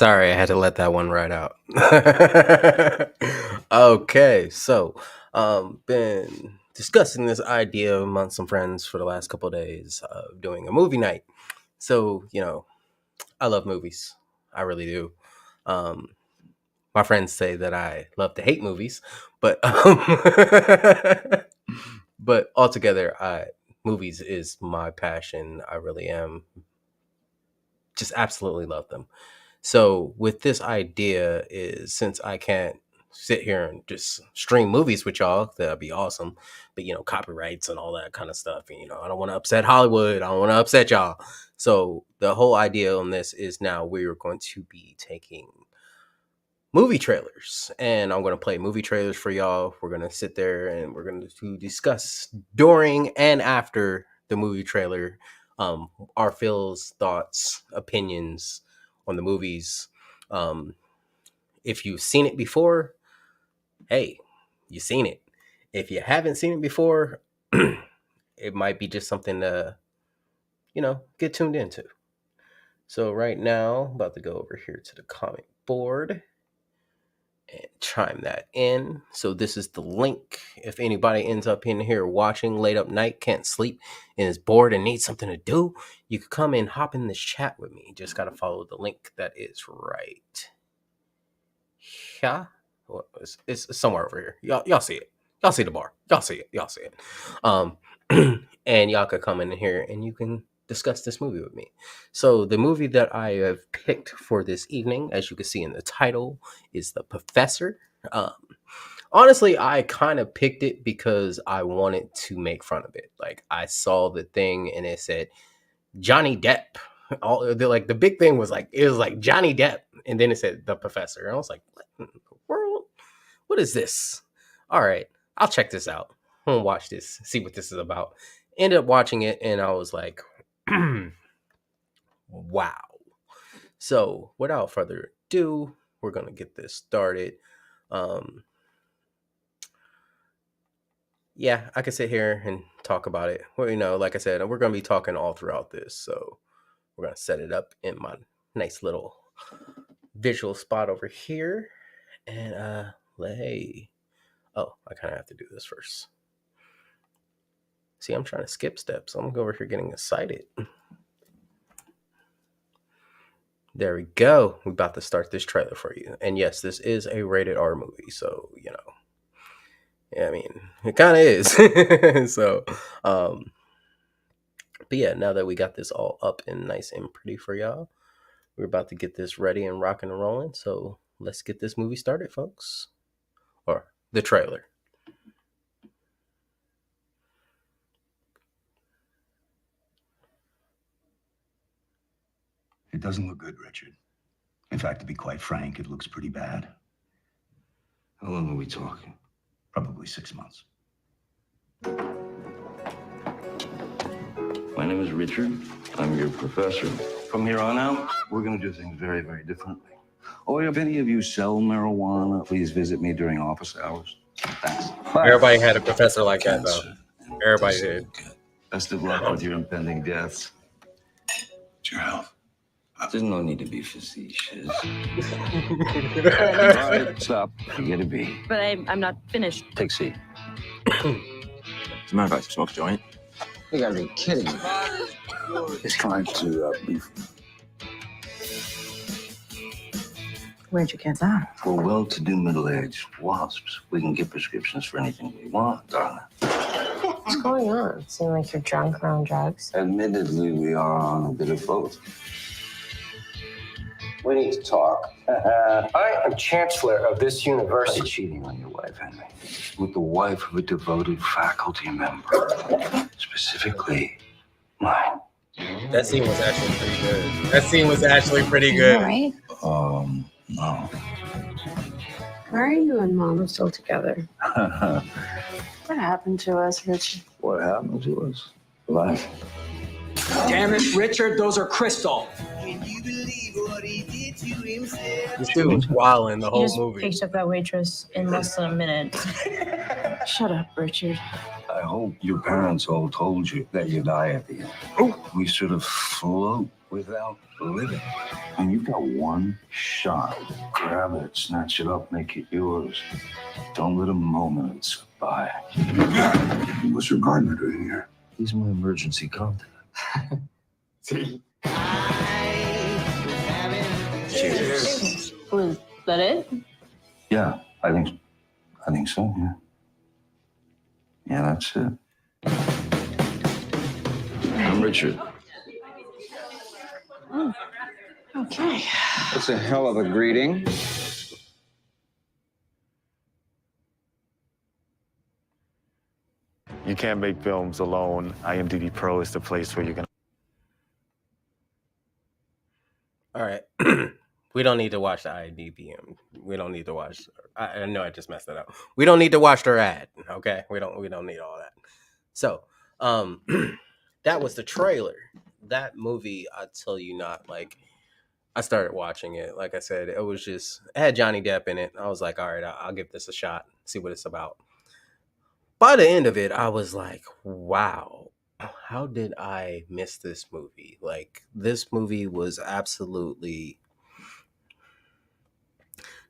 Sorry, I had to let that one right out. Okay, so been discussing this idea among some friends for the last couple of days of doing a movie night. So, I love movies. I really do. Um, my friends say that I love to hate movies, but but altogether, movies is my passion. I really am just absolutely love them. So with this idea is since I can't sit here and just stream movies with y'all, that'd be awesome. But copyrights and all that kind of stuff. And I don't want to upset Hollywood. I don't want to upset y'all. So the whole idea on this is now we're going to be taking movie trailers and I'm going to play movie trailers for y'all. We're going to sit there and we're going to discuss during and after the movie trailer our feels, thoughts, opinions on the movies. um if you've seen it before, hey, you've seen it. If you haven't seen it before, it might be just something to get tuned into. So right now I'm about to go over here to the comic board and chime that in. So this is the link. If anybody ends up in here watching late up night, can't sleep, and is bored and needs something to do, you could come and hop in this chat with me. Just gotta follow the link that is right. Yeah, well, it's somewhere over here. Y'all see it. Y'all see the bar. Y'all see it. Y'all see it. Um, and y'all could come in here and you can discuss this movie with me. So the movie that I have picked for this evening, as you can see in the title, is The Professor. Um, Honestly, I kind of picked it because I wanted to make fun of it. Like I saw the thing and it said Johnny Depp. The big thing was like it was like Johnny Depp, and then it said The Professor. And I was like, what in the world? What is this? All right, I'll check this out. I'm gonna watch this, see what this is about. Ended up watching it, and I was like, wow. So without further ado, we're gonna get this started. Um, yeah, I could sit here and talk about it. Well, like I said, we're gonna be talking all throughout this, so we're gonna set it up in my nice little visual spot over here. And hey, oh, I kind of have to do this first. See, I'm trying to skip steps. I'm gonna go over here getting excited. There we go. We're about to start this trailer for you. And yes, this is a rated R movie, so yeah, I mean, it kind of is. So, but yeah, now that we got this all up and nice and pretty for y'all, we're about to get this ready and rocking and rolling. So let's get this movie started, folks. Or the trailer. It doesn't look good, Richard. In fact, to be quite frank, it looks pretty bad. How long are we talking? Probably 6 months. My name is Richard. I'm your professor. From here on out, we're going to do things very, very differently. Oh, if any of you sell marijuana, please visit me during office hours. Thanks. Bye. Everybody had a professor like that, though. Everybody did. Best of luck with your impending deaths. It's your health. There's no need to be facetious. All right, stop. You get a B. But I'm not finished. Take C. As a matter of fact, smoke a joint. You gotta be kidding me. It's time to beef. Where'd you get that? For well-to-do middle-aged wasps, we can get prescriptions for anything we want, darling. What's going on? Seem like you're drunk or on drugs? Admittedly, we are on a bit of both. We need to talk. I am chancellor of this university. Cheating on your wife, Henry. With the wife of a devoted faculty member. Specifically, mine. That scene was actually pretty good. All right. No. Why are you and Mom still together? What happened to us, Richard? What happened to us? Life. Damn it, Richard, those are crystal. This dude was wilding the whole You just movie. picked up that waitress in less than a minute. Shut up, Richard. I hope your parents all told you that you die at the end. We sort of float without living. And you've got one shot. Grab it, snatch it up, make it yours. Don't let a moment slip by. What's your partner doing here? He's my emergency contact. See? Cheers. Was that it? Yeah, I think so, yeah. Yeah, that's it. I'm Richard. Okay. That's a hell of a greeting. You can't make films alone. IMDb Pro is the place where you can. All right. We don't need to watch the IMDb. We don't need to watch. I know I just messed that up. We don't need to watch their ad. Okay, we don't need all that. So, that was the trailer. That movie, I tell you not, like, I started watching it. Like I said, it had Johnny Depp in it. I was like, all right, I'll give this a shot, see what it's about. By the end of it, I was like, wow, how did I miss this movie? Like, this movie was absolutely.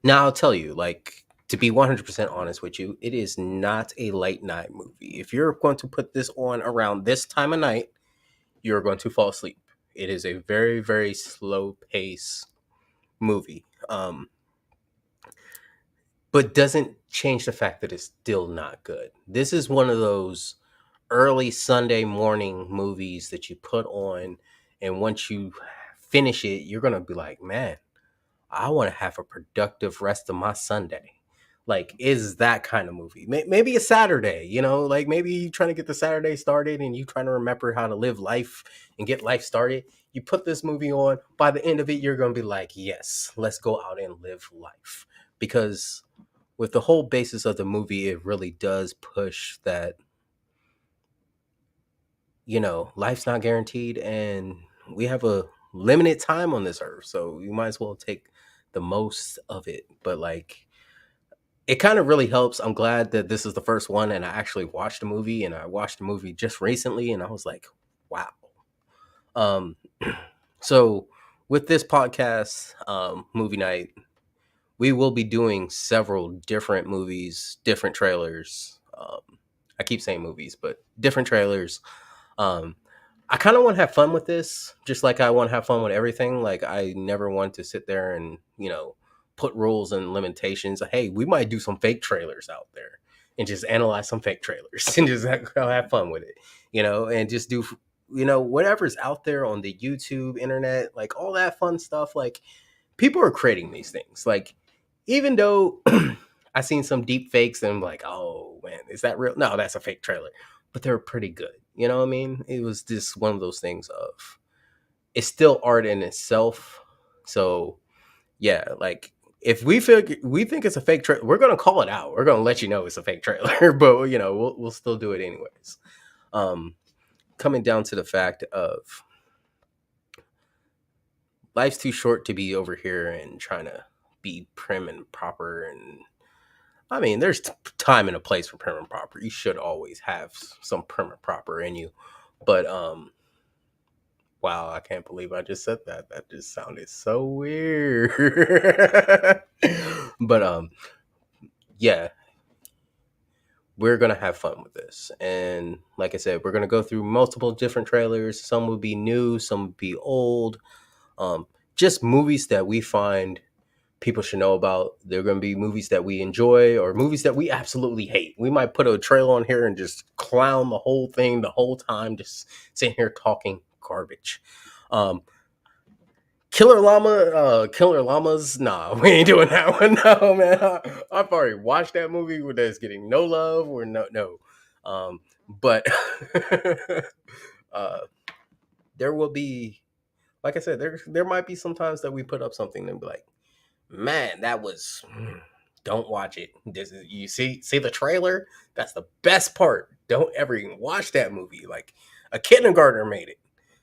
Now, I'll tell you, like, to be 100% honest with you, it is not a late night movie. If you're going to put this on around this time of night, you're going to fall asleep. It is a very, very slow pace movie. But doesn't change the fact that it's still not good. This is one of those early Sunday morning movies that you put on, and once you finish it, you're going to be like, man, I want to have a productive rest of my Sunday. Like, is that kind of movie. Maybe a Saturday, like maybe you trying to get the Saturday started and you trying to remember how to live life and get life started. You put this movie on, by the end of it, you're going to be like, yes, let's go out and live life. Because with the whole basis of the movie, it really does push that, life's not guaranteed and we have a limited time on this earth. So you might as well take the most of it. But like, it kind of really helps. I'm glad that this is the first one and I actually watched the movie, and I watched the movie just recently and I was like, wow. So with this podcast, movie night, we will be doing several different movies, different trailers. I keep saying movies, but different trailers. I kind of want to have fun with this, just like I want to have fun with everything. Like, I never want to sit there and, put rules and limitations. Hey, we might do some fake trailers out there and just analyze some fake trailers and just have fun with it, and just do, whatever's out there on the YouTube, internet, like all that fun stuff. Like, people are creating these things. Like, even though I seen some deep fakes and I'm like, oh man, is that real? No, that's a fake trailer. But they're pretty good. You know what I mean? It was just one of those things of, it's still art in itself. So yeah, like, if we think it's a fake trailer, we're gonna call it out. We're gonna let you know it's a fake trailer, but we'll still do it anyways. Coming down to the fact of, life's too short to be over here and trying to be prim and proper. And I mean, there's time and a place for prim and proper. You should always have some prim and proper in you. But wow, I can't believe I just said that. That just sounded so weird. But yeah, we're gonna have fun with this. And like I said, we're gonna go through multiple different trailers. Some will be new, some will be old. Just movies that we find people should know about. They're going to be movies that we enjoy or movies that we absolutely hate. We might put a trailer on here and just clown the whole thing the whole time, just sitting here talking garbage. Killer Llamas, nah, we ain't doing that one. No, man. I've already watched that movie where that's getting no love or no. But there will be, like I said, there might be some times that we put up something and be like, man, that was, don't watch it. You see the trailer? That's the best part. Don't ever even watch that movie. Like, a kindergartner made it.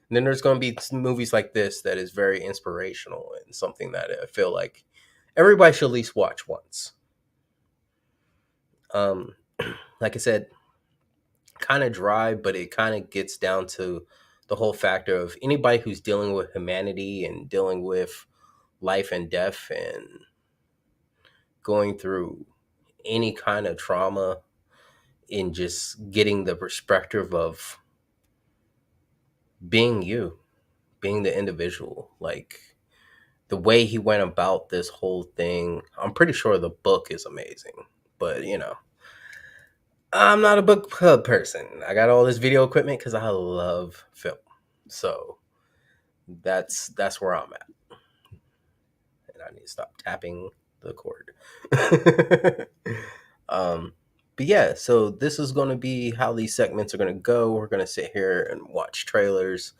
And then there's going to be some movies like this that is very inspirational and something that I feel like everybody should at least watch once. Like I said, kind of dry, but it kind of gets down to the whole factor of anybody who's dealing with humanity and dealing with life and death and going through any kind of trauma, in just getting the perspective of being you, being the individual. Like the way he went about this whole thing, I'm pretty sure the book is amazing, but I'm not a book club person. I got all this video equipment because I love film. So that's where I'm at. And I need to stop tapping the cord. But yeah, so this is going to be how these segments are going to go. We're going to sit here and watch trailers.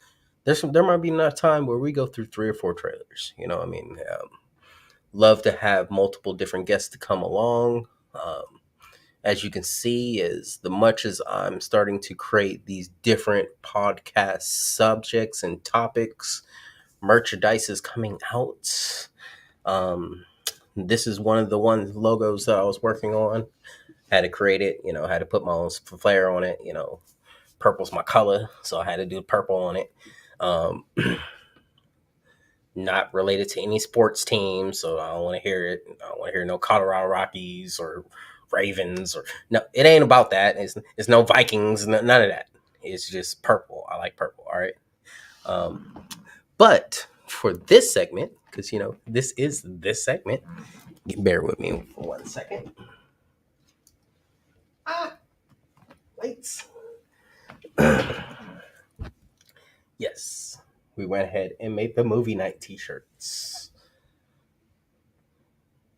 There might be enough time where we go through 3 or 4 trailers. Love to have multiple different guests to come along. As you can see, as much as I'm starting to create these different podcast subjects and topics, merchandise is coming out. This is one of the logos that I was working on. Had to create it, had to put my own flair on it. Purple's my color, so I had to do purple on it. Not related to any sports team, so I don't want to hear it. I don't want to hear no Colorado Rockies or Ravens no. It ain't about that. It's no Vikings, none of that. It's just purple. I like purple. All right. But for this segment, because this is this segment, bear with me for 1 second. Wait. Yes, we went ahead and made the movie night t-shirts.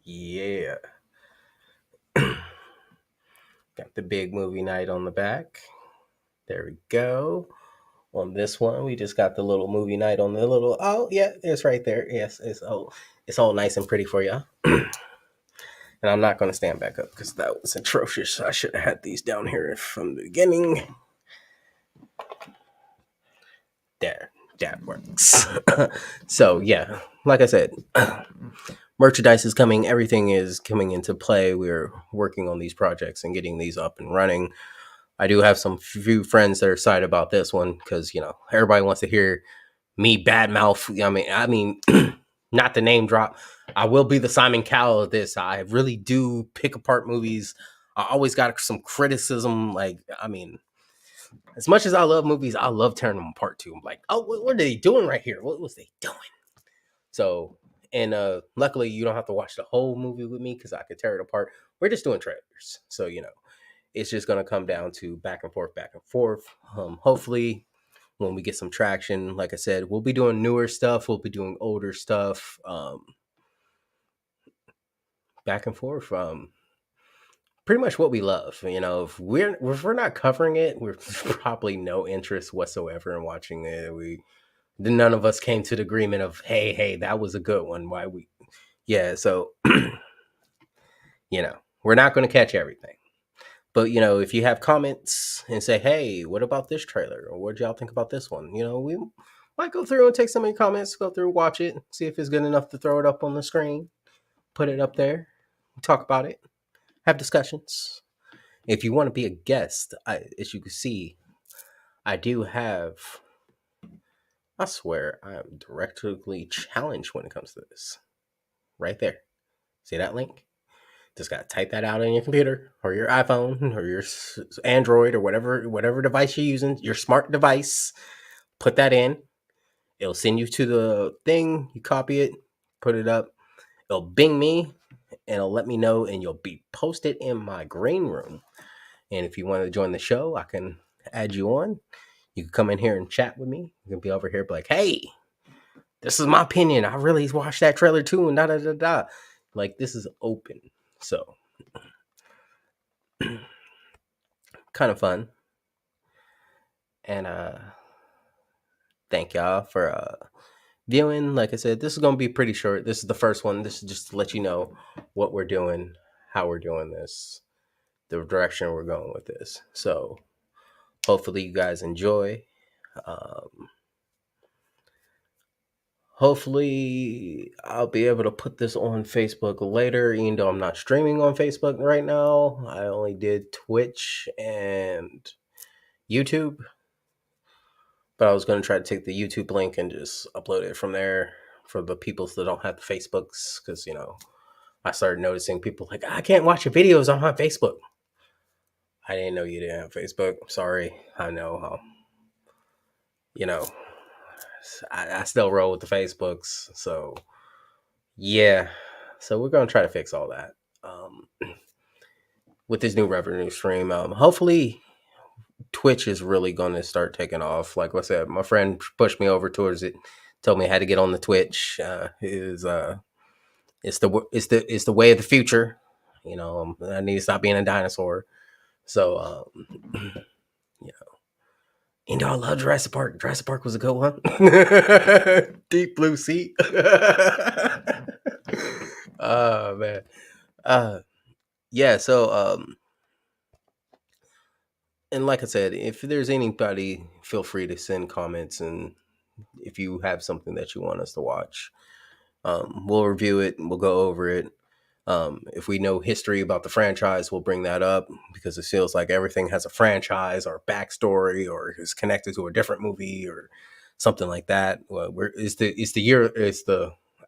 Yeah. Got the big movie night on the back. There we go. On this one, we just got the little movie night on the little. Oh yeah, it's right there. Yes, it's all nice and pretty for you. And I'm not going to stand back up because that was atrocious. I should have had these down here from the beginning. There, that works. So yeah, like I said, merchandise is coming. Everything is coming into play. We're working on these projects and getting these up and running. I do have some few friends that are excited about this one because everybody wants to hear me badmouth. I mean, not the name drop. I will be the Simon Cowell of this. I really do pick apart movies. I always got some criticism. As much as I love movies, I love tearing them apart too. I'm like, oh, what are they doing right here? What was they doing? So, and luckily you don't have to watch the whole movie with me because I could tear it apart. We're just doing trailers. So, it's just going to come down to back and forth. Hopefully, when we get some traction, like I said, we'll be doing newer stuff. We'll be doing older stuff. Back and forth. Pretty much what we love. If we're not covering it, we're probably no interest whatsoever in watching it. None of us came to the agreement of, hey, that was a good one. So, we're not going to catch everything. But, if you have comments and say, hey, what about this trailer? Or what y'all think about this one? We might go through and take some of your comments, go through, watch it, see if it's good enough to throw it up on the screen, put it up there, talk about it, have discussions. If you want to be a guest, as you can see, I do have, I swear, I am directly challenged when it comes to this. Right there. See that link? Just got to type that out on your computer or your iPhone or your Android or whatever device you're using, your smart device. Put that in. It'll send you to the thing. You copy it, put it up. It'll bing me and it'll let me know, and you'll be posted in my green room. And if you want to join the show, I can add you on. You can come in here and chat with me. You can be over here, be like, hey, this is my opinion. I really watched that trailer too, and da-da-da-da. Like, this is open. So, kind of fun. And thank y'all for viewing. Like I said, this is going to be pretty short. This is the first one. This is just to let you know what we're doing, how we're doing this, the direction we're going with this. So, hopefully you guys enjoy. Hopefully I'll be able to put this on Facebook later, even though I'm not streaming on Facebook right now. I only did Twitch and YouTube, but I was going to try to take the YouTube link and just upload it from there for the people that don't have the Facebooks, because I started noticing people like, I can't watch your videos on my Facebook. I didn't know you didn't have Facebook. Sorry. I know. I still roll with the Facebooks. So, yeah. So we're going to try to fix all that with this new revenue stream. Hopefully, Twitch is really going to start taking off. Like I said, my friend pushed me over towards it, told me I had to get on the Twitch. It's the way of the future. I need to stop being a dinosaur. So, and I love Jurassic Park. Jurassic Park was a good one. Deep Blue Sea. Oh man. Yeah. So, and like I said, if there's anybody, feel free to send comments, and if you have something that you want us to watch, we'll review it and we'll go over it. If we know history about the franchise, we'll bring that up, because it feels like everything has a franchise or a backstory or is connected to a different movie or something like that. Well, I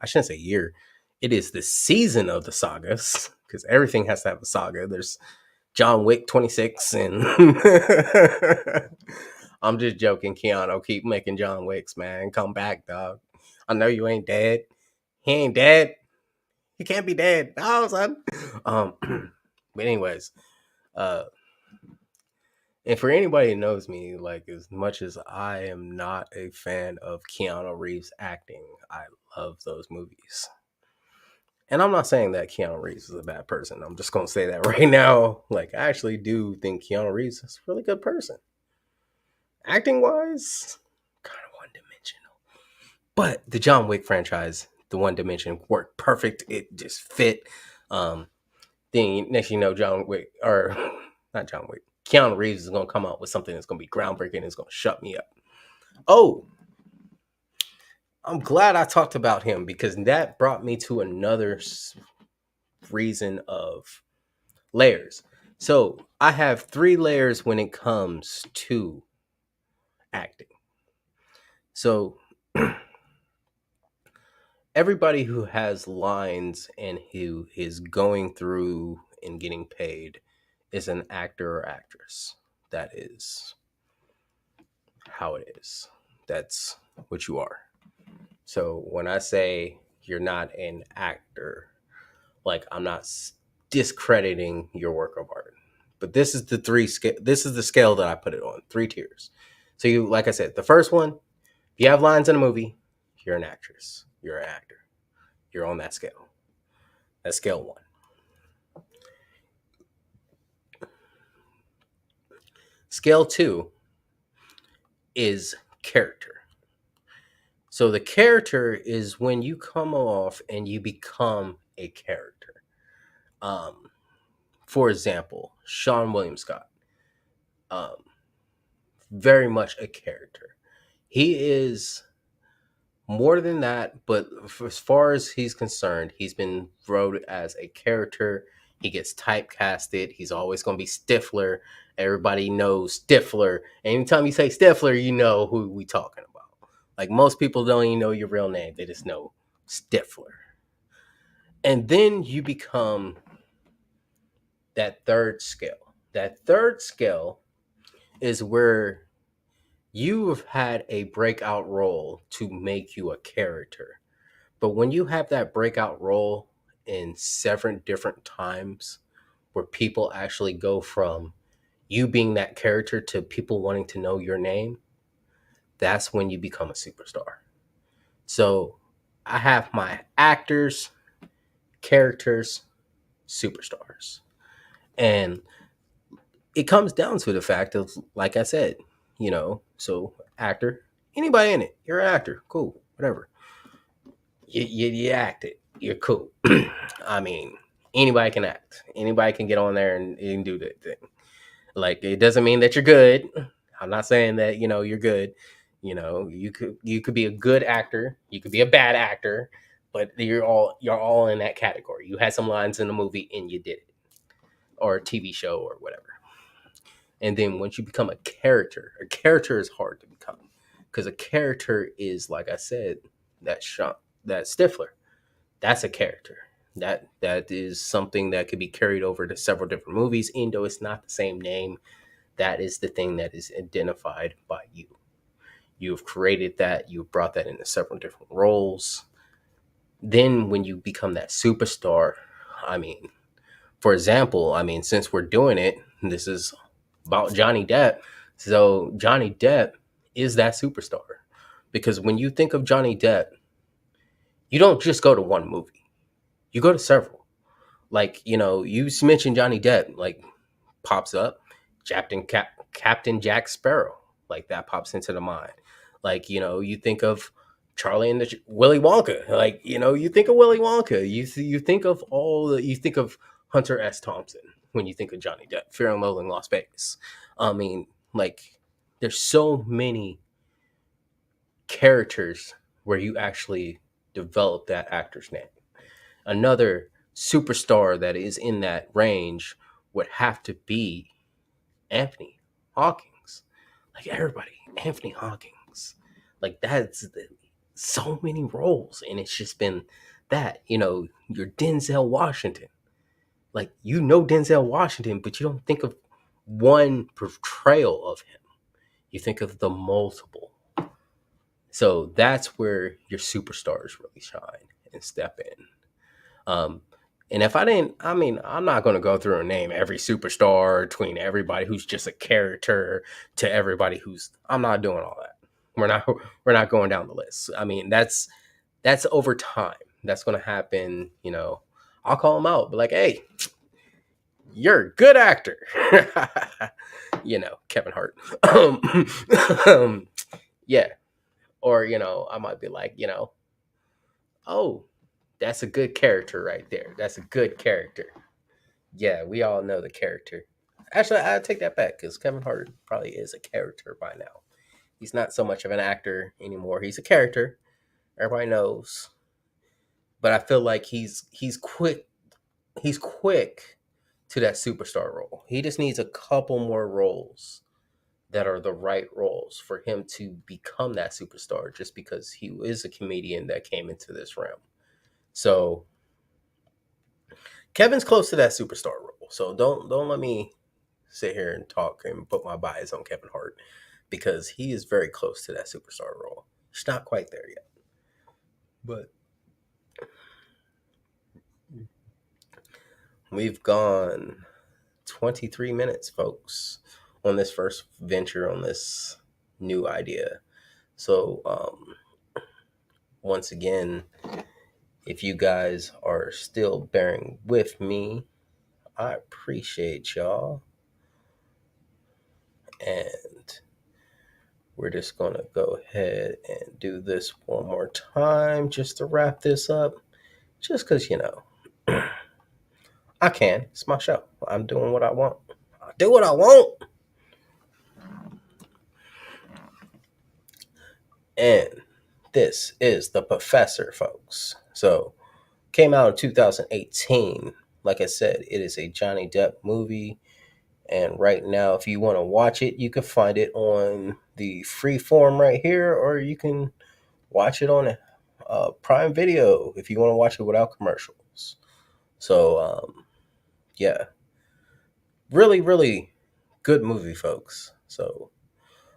shouldn't say year. It is the season of the sagas, because everything has to have a saga. There's John Wick 26 and I'm just joking, Keanu. Keep making John Wicks, man. Come back, dog. I know you ain't dead. He ain't dead. He can't be dead. No, son. But anyways, and for anybody who knows me, like, as much as I am not a fan of Keanu Reeves acting, I love those movies. And I'm not saying that Keanu Reeves is a bad person. I'm just going to say that right now. Like, I actually do think Keanu Reeves is a really good person. Acting-wise, kind of one-dimensional. But the John Wick franchise, the one dimension, worked perfect. It just fit. Then next John Wick, or not John Wick, Keanu Reeves is going to come out with something that's going to be groundbreaking and it's going to shut me up. Oh, I'm glad I talked about him, because that brought me to another reason of layers. So I have 3 layers when it comes to acting. So everybody who has lines and who is going through and getting paid is an actor or actress. That is how it is. That's what you are. So when I say you're not an actor, like, I'm not discrediting your work of art, but this is the scale that I put it on, 3 tiers. So you, like I said, the first one, if you have lines in a movie, you're an actress, you're an actor, you're on that scale. That's scale 1. Scale 2 is character. So the character is when you come off and you become a character. For example, Sean William Scott, very much a character. He is more than that, but as far as he's concerned, he's been wrote as a character. He gets typecasted. He's always going to be Stifler. Everybody knows Stifler. Anytime you say Stifler, you know who we talking about. Like, most people don't even know your real name. They just know Stifler. And then you become that third scale. That third scale is where you have had a breakout role to make you a character. But when you have that breakout role in 7 different times, where people actually go from you being that character to people wanting to know your name, that's when you become a superstar. So I have my actors, characters, superstars. And it comes down to the fact of, like I said, so actor, anybody in it, you're an actor, cool, whatever. You act it, you're cool. I mean, anybody can act. Anybody can get on there and do that thing. Like, it doesn't mean that you're good. I'm not saying that, you're good. You could be a good actor, you could be a bad actor, but you're all in that category. You had some lines in a movie and you did it, or a TV show or whatever. And then once you become a character is hard to become, because a character is, like I said, that Stifler. That's a character. That is something that could be carried over to several different movies, even though it's not the same name. That is the thing that is identified by you. You've created that. You've brought that into several different roles. Then when you become that superstar, I mean, for example, I mean, since we're doing it, this is about Johnny Depp. So Johnny Depp is that superstar. Because when you think of Johnny Depp, you don't just go to one movie. You go to several. Like, you know, you mentioned Johnny Depp, like, pops up. Captain Jack Sparrow, like, that pops into the mind. Like, you know, you think of Charlie and the Willy Wonka. Like, you know, you think of Willy Wonka. You think of you think of Hunter S. Thompson when you think of Johnny Depp. Fear and Loathing Las Vegas. I mean, like, there's so many characters where you actually develop that actor's name. Another superstar that is in that range would have to be Anthony Hawkins. Like, everybody, Anthony Hawkins. Like, that's so many roles, and it's just been that, you know, your Denzel Washington. Like, you know Denzel Washington, but you don't think of one portrayal of him. You think of the multiple. So that's where your superstars really shine and step in. And if I didn't, I mean, I'm not going to go through and name every superstar between everybody who's just a character to everybody who's, I'm not doing all that. We're not going down the list. I mean, that's over time. That's going to happen. You know, I'll call them out, but like, hey, you're a good actor. You know, Kevin Hart. Yeah. Or, you know, I might be like, you know, oh, that's a good character right there. That's a good character. Yeah, we all know the character. Actually, I take that back, because Kevin Hart probably is a character by now. He's not so much of an actor anymore. He's a character. Everybody knows. But I feel like he's quick. He's quick to that superstar role. He just needs a couple more roles that are the right roles for him to become that superstar, just because he is a comedian that came into this realm. So Kevin's close to that superstar role. So don't let me sit here and talk and put my bias on Kevin Hart, because he is very close to that superstar role. He's not quite there yet. But we've gone 23 minutes, folks, on this first venture, on this new idea. So once again, if you guys are still bearing with me, I appreciate y'all. And we're just going to go ahead and do this one more time just to wrap this up. Just because, you know, I can. It's my show. I'm doing what I want. I do what I want. And this is The Professor, folks. So, came out in 2018. Like I said, it is a Johnny Depp movie. And right now, if you want to watch it, you can find it on the free form right here, or you can watch it on Prime Video if you want to watch it without commercials. So, yeah. Really, really good movie, folks. So,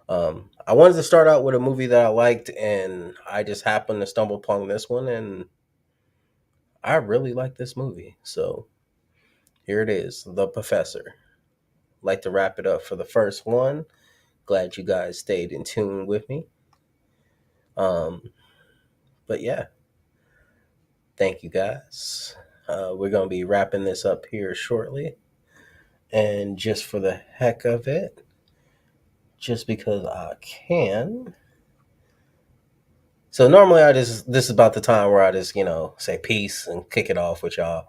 I wanted to start out with a movie that I liked, and I just happened to stumble upon this one, and I really like this movie. So here it is, The Professor. Like to wrap it up for the first one. Glad you guys stayed in tune with me. But yeah, thank you guys. We're going to be wrapping this up here shortly. And just for the heck of it, just because I can. So normally this is about the time where I just, you know, say peace and kick it off with y'all.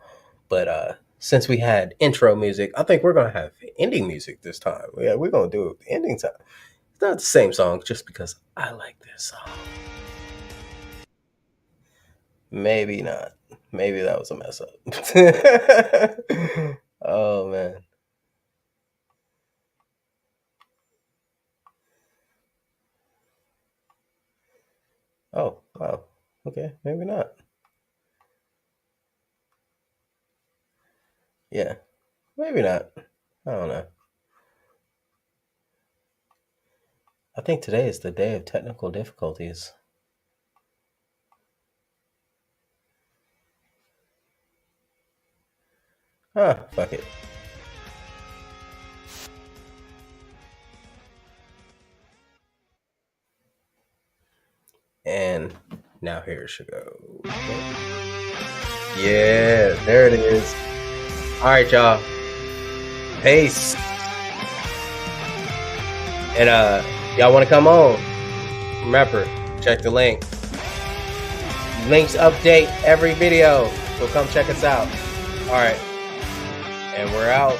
But since we had intro music, I think we're going to have ending music this time. Yeah, we're going to do it ending time. It's not the same song, just because I like this song. Maybe not. Maybe that was a mess up. Oh, man. Oh, wow. Okay, maybe not. Yeah, maybe not. I don't know. I think today is the day of technical difficulties. Fuck it. And now here it should go. Yeah, there it is. All right, y'all. Peace. And y'all want to come on? Remember, check the link. Links update every video, so come check us out. All right, and we're out.